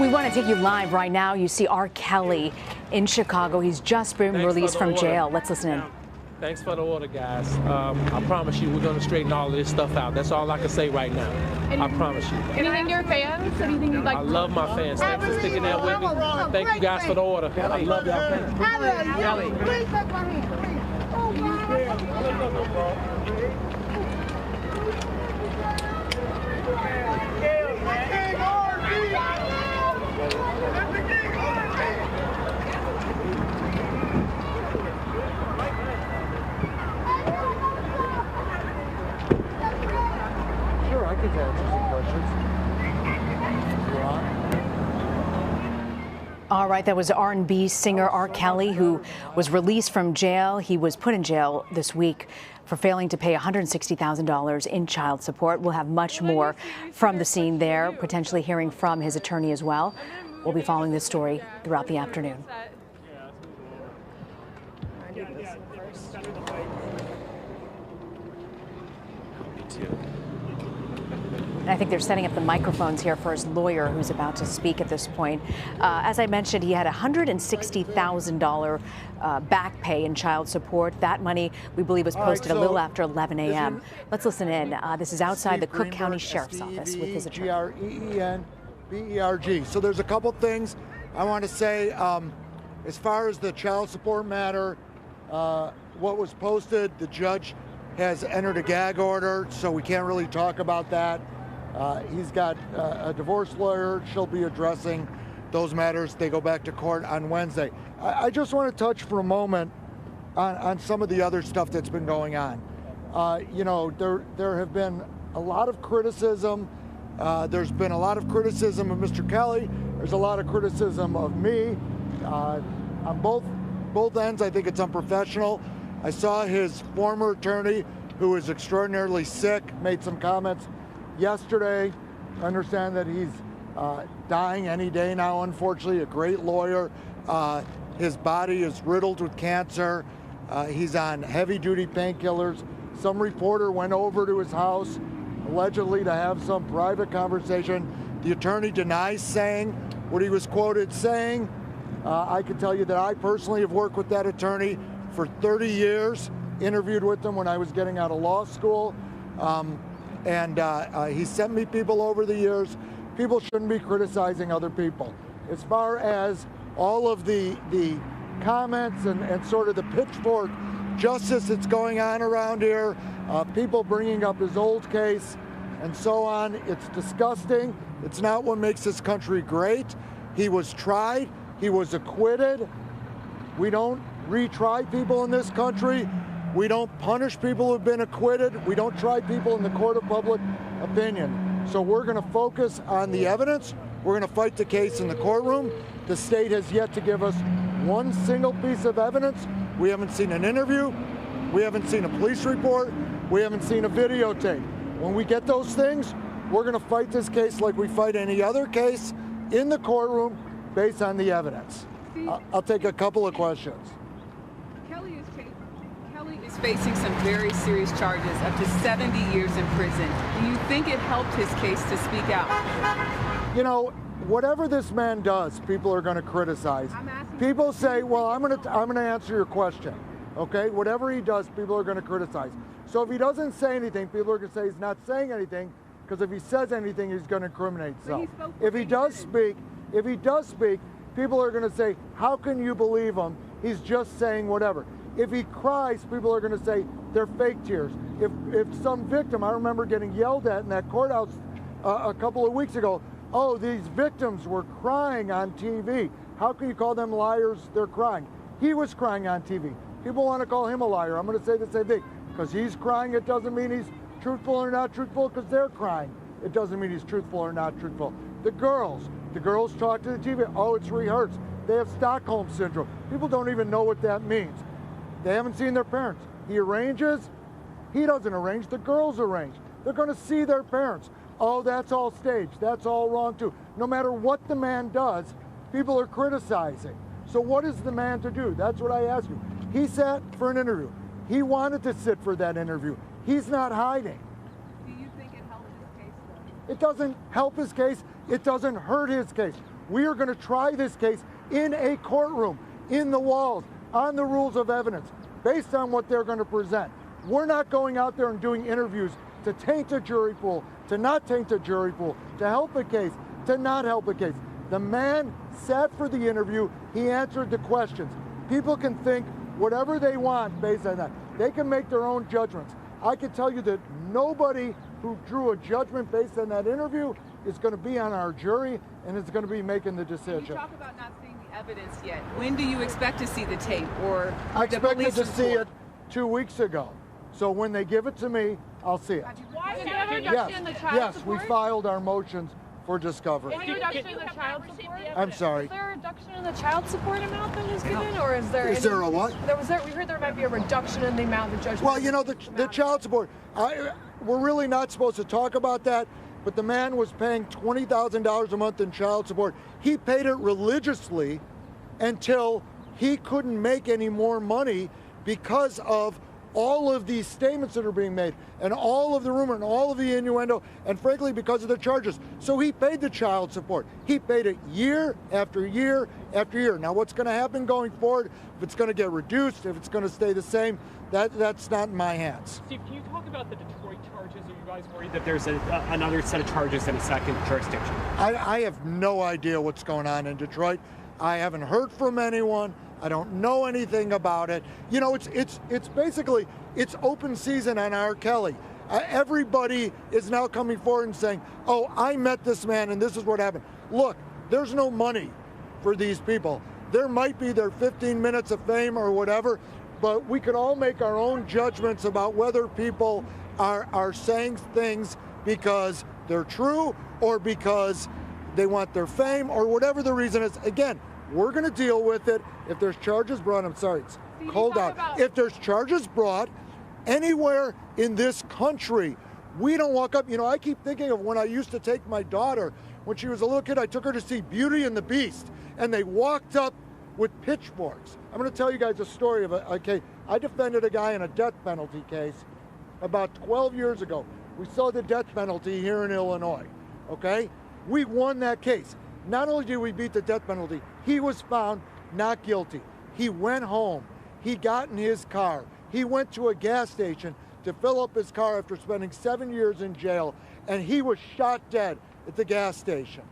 We want to take you live right now. You see R. Kelly in Chicago. He's just been released from jail. Let's listen in. Thanks for the order, guys. I promise you we're going to straighten all of this stuff out. That's all I can say right now. I promise you. Anything to your fans? Anything you'd like? I love my fans. Thanks for sticking there with me. Thank you guys for the order. I love y'all. Kelly. Please take my hand, please. Oh, Sure, I could answer some questions. All right, that was R&B singer R. Kelly, who was released from jail. He was put in jail this week for failing to pay $160,000 in child support. We'll have much more from the scene there, potentially hearing from his attorney as well. We'll be following this story throughout the afternoon. And I think they're setting up the microphones here for his lawyer, who's about to speak at this point. As I mentioned, he had $160,000 back pay in child support. That money, we believe, was posted a little after 11 a.m. Let's listen in. This is outside the Cook County Sheriff's Office with his attorney. Greenberg. So there's a couple things I want to say. As far as the child support matter, what was posted, the judge has entered a gag order, so we can't really talk about that. He's got a divorce lawyer. She'll be addressing those matters. They go back to court on Wednesday. I just want to touch for a moment on some of the other stuff that's been going on. You know, there have been a lot of criticism. There's been a lot of criticism of Mr. Kelly. There's a lot of criticism of me. On both ends, I think it's unprofessional. I saw his former attorney, who is extraordinarily sick, made some comments yesterday. I understand that he's dying any day now, unfortunately, a great lawyer. His body is riddled with cancer. He's on heavy-duty painkillers. Some reporter went over to his house, allegedly to have some private conversation. The attorney denies saying what he was quoted saying. I can tell you that I personally have worked with that attorney for 30 years, interviewed with him when I was getting out of law school. He sent me people over the years. People shouldn't be criticizing other people. As far as all of the comments and sort of the pitchfork justice that's going on around here, people bringing up his old case and so on, it's disgusting. It's not what makes this country great. He was tried. He was acquitted. We don't retry people in this country. We don't punish people who've been acquitted. We don't try people in the court of public opinion. So we're going to focus on the evidence. We're going to fight the case in the courtroom. The state has yet to give us one single piece of evidence. We haven't seen an interview. We haven't seen a police report. We haven't seen a videotape. When we get those things, we're going to fight this case like we fight any other case in the courtroom based on the evidence. I'll take a couple of questions. Kelly is facing some very serious charges, up to 70 years in prison. Do you think it helped his case to speak out? You know, whatever this man does, people are going to criticize. People say, well, I'm going to answer your question. Okay? Whatever he does, people are going to criticize. So if he doesn't say anything, people are going to say he's not saying anything, because if he says anything, he's going to incriminate himself. If he does speak, people are going to say, how can you believe him? He's just saying whatever. If he cries, people are going to say they're fake tears. If some victim, I remember getting yelled at in that courthouse a couple of weeks ago, oh, these victims were crying on TV. How can you call them liars? They're crying. He was crying on TV. People want to call him a liar. I'm going to say the same thing. Because he's crying, it doesn't mean he's truthful or not truthful, because they're crying. It doesn't mean he's truthful or not truthful. The girls talk to the TV. Oh, it's rehearsed. They have Stockholm Syndrome. People don't even know what that means. They haven't seen their parents. He arranges. He doesn't arrange. The girls arrange. They're going to see their parents. Oh, that's all staged. That's all wrong, too. No matter what the man does, people are criticizing. So what is the man to do? That's what I ask you. He sat for an interview. He wanted to sit for that interview. He's not hiding. Do you think it helped his case, though? It doesn't help his case. It doesn't hurt his case. We are going to try this case in a courtroom, in the walls, on the rules of evidence, based on what they're going to present. We're not going out there and doing interviews to taint a jury pool, to not taint a jury pool, to help a case, to not help a case. The man sat for the interview. He answered the questions. People can think whatever they want based on that. They can make their own judgments. I can tell you that nobody who drew a judgment based on that interview is going to be on our jury and is going to be making the decision. You talk about not seeing the evidence yet. When do you expect to see the tape or I the expected police to see report? it 2 weeks ago. So when they give it to me, I'll see it. Why is there a reduction in the child Yes, support? we filed our motions for discovery. Is there a reduction in the child support? I'm sorry. Is there a reduction in the child support amount that was given, or is there? Is there a what? We heard there might be a reduction in the amount the judge. Well, you know, the child support, we're really not supposed to talk about that, but the man was paying $20,000 a month in child support. He paid it religiously until he couldn't make any more money because of all of these statements that are being made and all of the rumor and all of the innuendo and frankly because of the charges. So he paid the child support. He paid it year after year after year. Now what's going to happen going forward, if it's going to get reduced, if it's going to stay the same, that's not in my hands. Steve, can you talk about the Detroit charges? Are you guys worried that there's another set of charges in a second jurisdiction? I have no idea what's going on in Detroit. I haven't heard from anyone. I don't know anything about it. You know, it's basically, it's open season on R. Kelly. Everybody is now coming forward and saying, oh, I met this man and this is what happened. Look, there's no money for these people. There might be their 15 minutes of fame or whatever, but we could all make our own judgments about whether people are saying things because they're true or because they want their fame or whatever the reason is. Again, we're going to deal with it. If there's charges brought, I'm sorry, it's cold out. If there's charges brought anywhere in this country, we don't walk up. You know, I keep thinking of when I used to take my daughter, when she was a little kid, I took her to see Beauty and the Beast, and they walked up with pitchforks. I'm going to tell you guys a story of a case. I defended a guy in a death penalty case about 12 years ago. We saw the death penalty here in Illinois, okay? We won that case. Not only did we beat the death penalty, he was found not guilty. He went home. He got in his car. He went to a gas station to fill up his car after spending 7 years in jail, and he was shot dead at the gas station.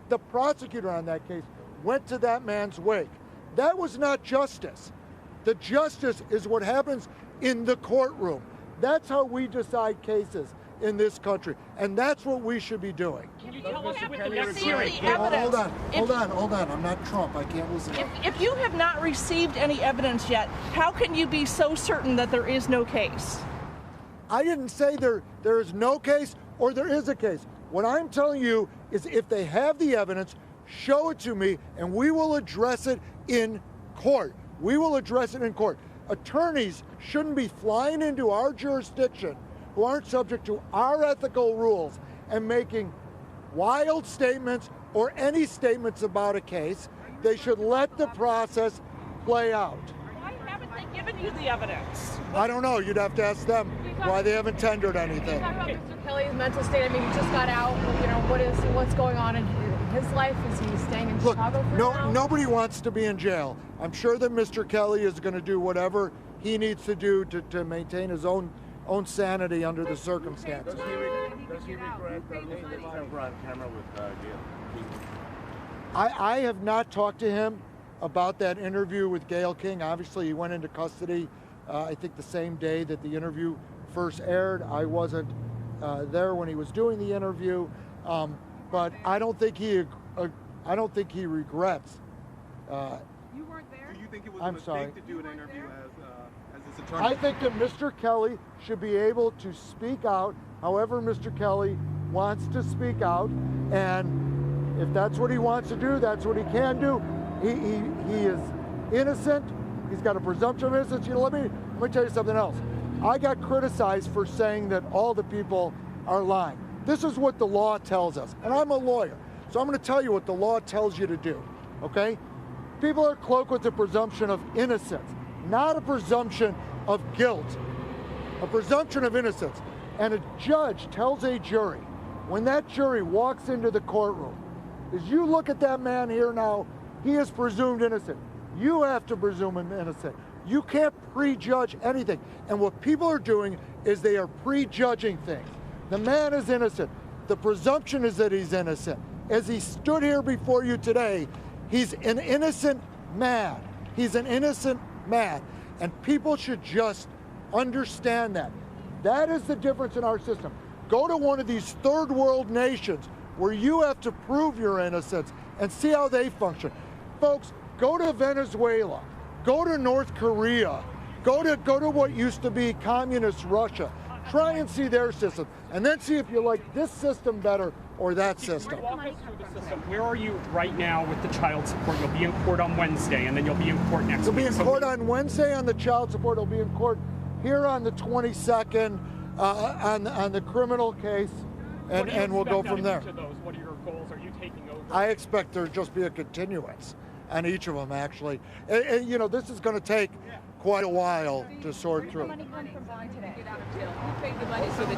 The prosecutor on that case went to that man's wake. That was not justice. The justice is what happens in the courtroom. That's how we decide cases in this country, and that's what we should be doing. Can you tell us with the next Hold on. I'm not Trump. I can't listen. If you have not received any evidence yet, how can you be so certain that there is no case? I didn't say there is no case or there is a case. What I'm telling you is if they have the evidence, show it to me, and we will address it in court. We will address it in court. Attorneys shouldn't be flying into our jurisdiction who aren't subject to our ethical rules and making wild statements or any statements about a case. They should let the process play out. Why haven't they given you the evidence? I don't know. You'd have to ask them why they haven't tendered anything. Talk about Mr. Kelly's mental state. I mean, he just got out. You know, what's going on in his life? Is he staying in Chicago for now? Nobody wants to be in jail. I'm sure that Mr. Kelly is going to do whatever he needs to do to maintain his own sanity under the circumstances. Does he regret losing his temper on camera with Gail? I have not talked to him about that interview with Gail King. Obviously, he went into custody, I think the same day that the interview first aired. I wasn't there when he was doing the interview, but I don't think he regrets. You weren't there? Do you think it was a mistake to do an interview as his attorney? I think that Mr. Kelly should be able to speak out however Mr. Kelly wants to speak out, and if that's what he wants to do, that's what he can do. He is innocent. He's got a presumption of innocence. You know, let me tell you something else. I got criticized for saying that all the people are lying. This is what the law tells us, and I'm a lawyer, so I'm going to tell you what the law tells you to do, okay? People are cloaked with the presumption of innocence, not a presumption of guilt, a presumption of innocence. And a judge tells a jury, when that jury walks into the courtroom, is you look at that man here now, he is presumed innocent. You have to presume him innocent. You can't prejudge anything. And what people are doing is they are prejudging things. The man is innocent. The presumption is that he's innocent. As he stood here before you today, he's an innocent man. He's an innocent man. And people should just understand that. That is the difference in our system. Go to one of these third world nations where you have to prove your innocence and see how they function. Folks, go to Venezuela, go to North Korea, go to what used to be communist Russia. Try and see their system, and then see if you like this system better or that system. Walk us through the system. Where are you right now with the child support? You'll be in court on Wednesday, and then you'll be in court next week. You'll be in court on Wednesday on the child support. You'll be in court here on the 22nd on the criminal case, and we'll go from there. What are your goals? Are you taking over? I expect there just be a continuance on each of them, actually. And you know, this is going to take quite a while to sort through. Where did the money come from today? Get out of jail. Who paid the money so that